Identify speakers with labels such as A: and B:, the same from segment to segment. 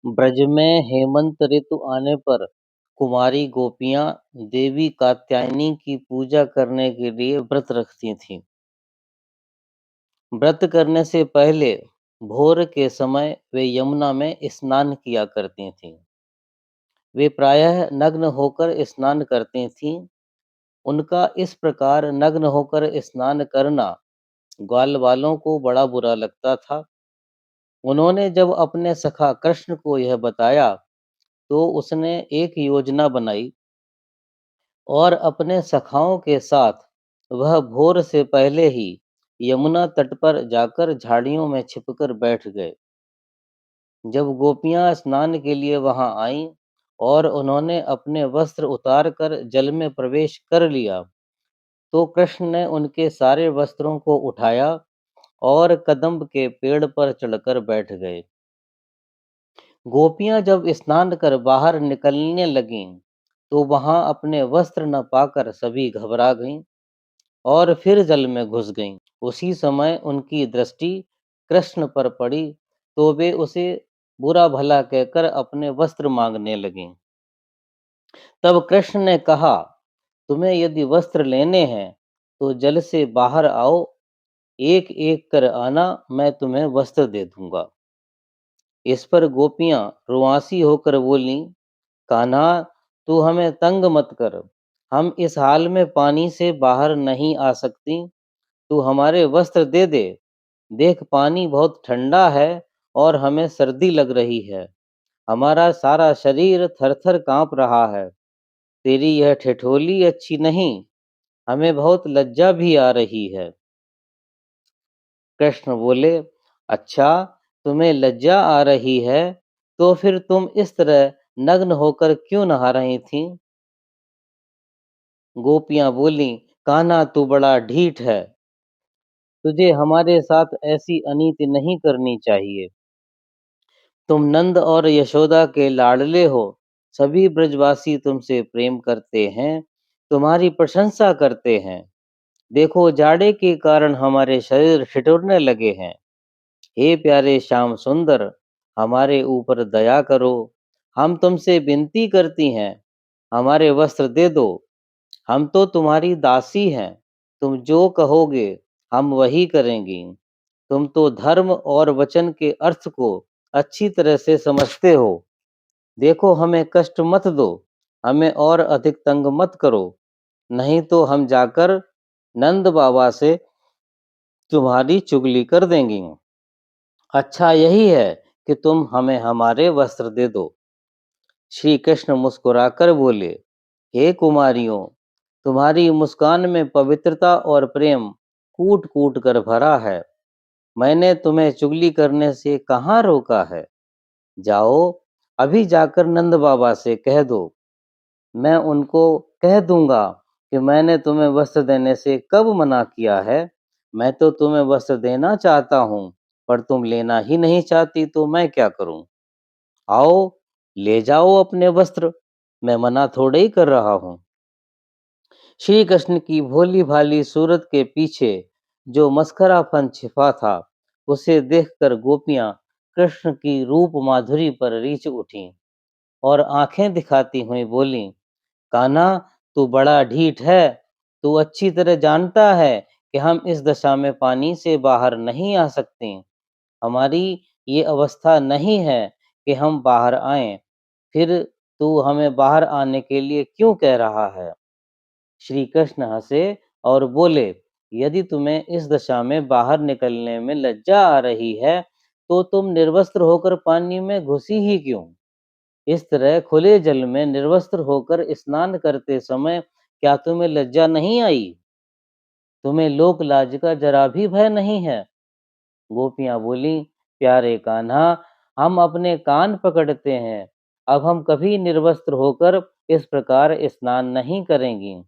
A: ब्रज में हेमंत ऋतु आने पर कुमारी गोपियां देवी कात्यायनी की पूजा करने के लिए व्रत रखती थीं। व्रत करने से पहले भोर के समय वे यमुना में स्नान किया करती थीं। वे प्रायः नग्न होकर स्नान करती थीं। उनका इस प्रकार नग्न होकर स्नान करना ग्वाल वालों को बड़ा बुरा लगता था। उन्होंने जब अपने सखा कृष्ण को यह बताया, तो उसने एक योजना बनाई और अपने सखाओं के साथ वह भोर से पहले ही यमुना तट पर जाकर झाड़ियों में छिपकर बैठ गए। जब गोपियां स्नान के लिए वहां आईं और उन्होंने अपने वस्त्र उतारकर जल में प्रवेश कर लिया, तो कृष्ण ने उनके सारे वस्त्रों को उठाया और कदम्ब के पेड़ पर चढ़कर बैठ गए। गोपियां जब स्नान कर बाहर निकलने लगीं, तो वहां अपने वस्त्र न पाकर सभी घबरा गईं और फिर जल में घुस गईं। उसी समय उनकी दृष्टि कृष्ण पर पड़ी, तो वे उसे बुरा भला कहकर अपने वस्त्र मांगने लगीं। तब कृष्ण ने कहा, तुम्हें यदि वस्त्र लेने हैं, तो जल से बाहर आओ, एक एक कर आना, मैं तुम्हें वस्त्र दे दूंगा। इस पर गोपियां रुआंसी होकर बोलीं, कान्हा, तू हमें तंग मत कर। हम इस हाल में पानी से बाहर नहीं आ सकती। तू हमारे वस्त्र दे दे। देख, पानी बहुत ठंडा है और हमें सर्दी लग रही है। हमारा सारा शरीर थर-थर कांप रहा है। तेरी यह ठिठोली अच्छी नहीं। हमें बहुत लज्जा भी आ रही है। कृष्ण बोले, अच्छा, तुम्हें लज्जा आ रही है, तो फिर तुम इस तरह नग्न होकर क्यों नहा रही थीं? गोपियां बोलीं, कान्हा, तू बड़ा ढीठ है। तुझे हमारे साथ ऐसी अनीति नहीं करनी चाहिए। तुम नंद और यशोदा के लाडले हो। सभी ब्रजवासी तुमसे प्रेम करते हैं, तुम्हारी प्रशंसा करते हैं। देखो, जाड़े के कारण हमारे शरीर ठिठुरने लगे हैं। हे प्यारे श्याम सुंदर, हमारे ऊपर दया करो। हम तुमसे विनती करती हैं, हमारे वस्त्र दे दो। हम तो तुम्हारी दासी हैं। तुम जो कहोगे, हम वही करेंगी। तुम तो धर्म और वचन के अर्थ को अच्छी तरह से समझते हो। देखो, हमें कष्ट मत दो। हमें और अधिक तंग मत करो। नहीं तो हम जाकर नंद बाबा से तुम्हारी चुगली कर देंगी। अच्छा यही है कि तुम हमें हमारे वस्त्र दे दो। श्री कृष्ण मुस्कुराकर बोले, हे कुमारियों, तुम्हारी मुस्कान में पवित्रता और प्रेम कूट कूट कर भरा है। मैंने तुम्हें चुगली करने से कहाँ रोका है। जाओ, अभी जाकर नंद बाबा से कह दो। मैं उनको कह दूंगा कि मैंने तुम्हें वस्त्र देने से कब मना किया है। मैं तो तुम्हें वस्त्र देना चाहता हूँ, पर तुम लेना ही नहीं चाहती, तो मैं क्या करूँ। आओ, ले जाओ अपने वस्त्र। मैं मना थोड़े ही कर रहा हूँ। श्री कृष्ण की भोली भाली सूरत के पीछे जो मस्खरापन छिपा था, उसे देखकर गोपियां कृष्ण की रूप माधुरी पर रीझ उठीं और आंखें दिखाती हुई बोलीं, कान्हा, तू बड़ा ढीठ है। तू अच्छी तरह जानता है कि हम इस दशा में पानी से बाहर नहीं आ सकते। हमारी ये अवस्था नहीं है कि हम बाहर आएं। फिर तू हमें बाहर आने के लिए क्यों कह रहा है। श्री कृष्ण हंसे और बोले, यदि तुम्हें इस दशा में बाहर निकलने में लज्जा आ रही है, तो तुम निर्वस्त्र होकर पानी में घुसी ही क्यों। इस तरह खुले जल में निर्वस्त्र होकर स्नान करते समय क्या तुम्हें लज्जा नहीं आई। तुम्हें लोक लाज का जरा भी भय नहीं है। गोपियां बोली, प्यारे कान्हा, हम अपने कान पकड़ते हैं। अब हम कभी निर्वस्त्र होकर इस प्रकार स्नान नहीं करेंगी।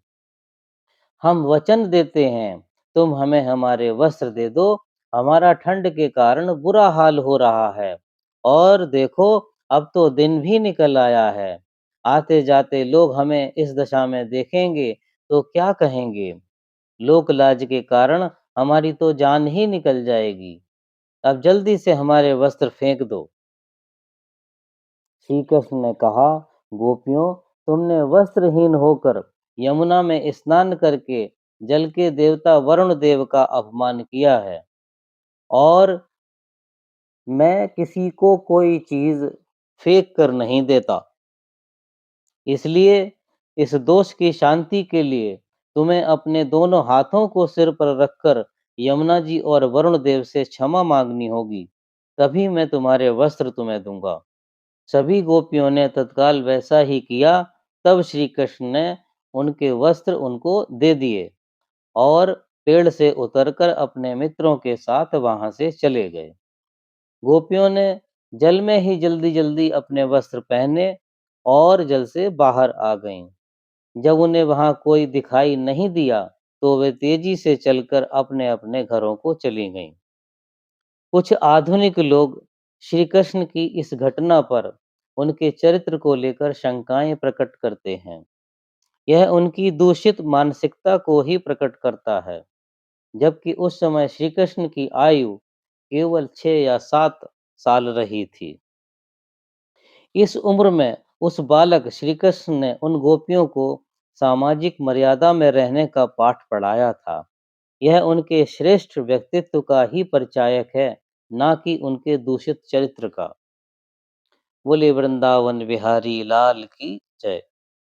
A: हम वचन देते हैं, तुम हमें हमारे वस्त्र दे दो। हमारा ठंड के कारण बुरा हाल हो रहा है। और देखो, अब तो दिन भी निकल आया है। आते जाते लोग हमें इस दशा में देखेंगे, तो क्या कहेंगे। लोक लाज के कारण हमारी तो जान ही निकल जाएगी। अब जल्दी से हमारे वस्त्र फेंक दो। श्री कृष्ण ने कहा, गोपियों, तुमने वस्त्रहीन होकर यमुना में स्नान करके जल के देवता वरुण देव का अपमान किया है और मैं किसी को कोई चीज फेंक कर नहीं देता। इसलिए इस दोष की शांति के लिए तुम्हें अपने दोनों हाथों को सिर पर रखकर यमुना जी और वरुण देव से क्षमा मांगनी होगी, तभी मैं तुम्हारे वस्त्र तुम्हें दूंगा। सभी गोपियों ने तत्काल वैसा ही किया। तब श्री कृष्ण ने उनके वस्त्र उनको दे दिए और पेड़ से उतरकर अपने मित्रों के साथ वहां से चले गए। गोपियों ने जल में ही जल्दी जल्दी अपने वस्त्र पहने और जल से बाहर आ गईं। जब उन्हें वहां कोई दिखाई नहीं दिया, तो वे तेजी से चलकर अपने अपने घरों को चली गईं। कुछ आधुनिक लोग श्री कृष्ण की इस घटना पर उनके चरित्र को लेकर शंकाएं प्रकट करते हैं। यह उनकी दूषित मानसिकता को ही प्रकट करता है, जबकि उस समय श्री कृष्ण की आयु केवल 6 या 7 साल रही थी। इस उम्र में उस बालक श्री कृष्ण ने उन गोपियों को सामाजिक मर्यादा में रहने का पाठ पढ़ाया था। यह उनके श्रेष्ठ व्यक्तित्व का ही परिचायक है, ना कि उनके दूषित चरित्र का। बोले वृंदावन बिहारी लाल की जय।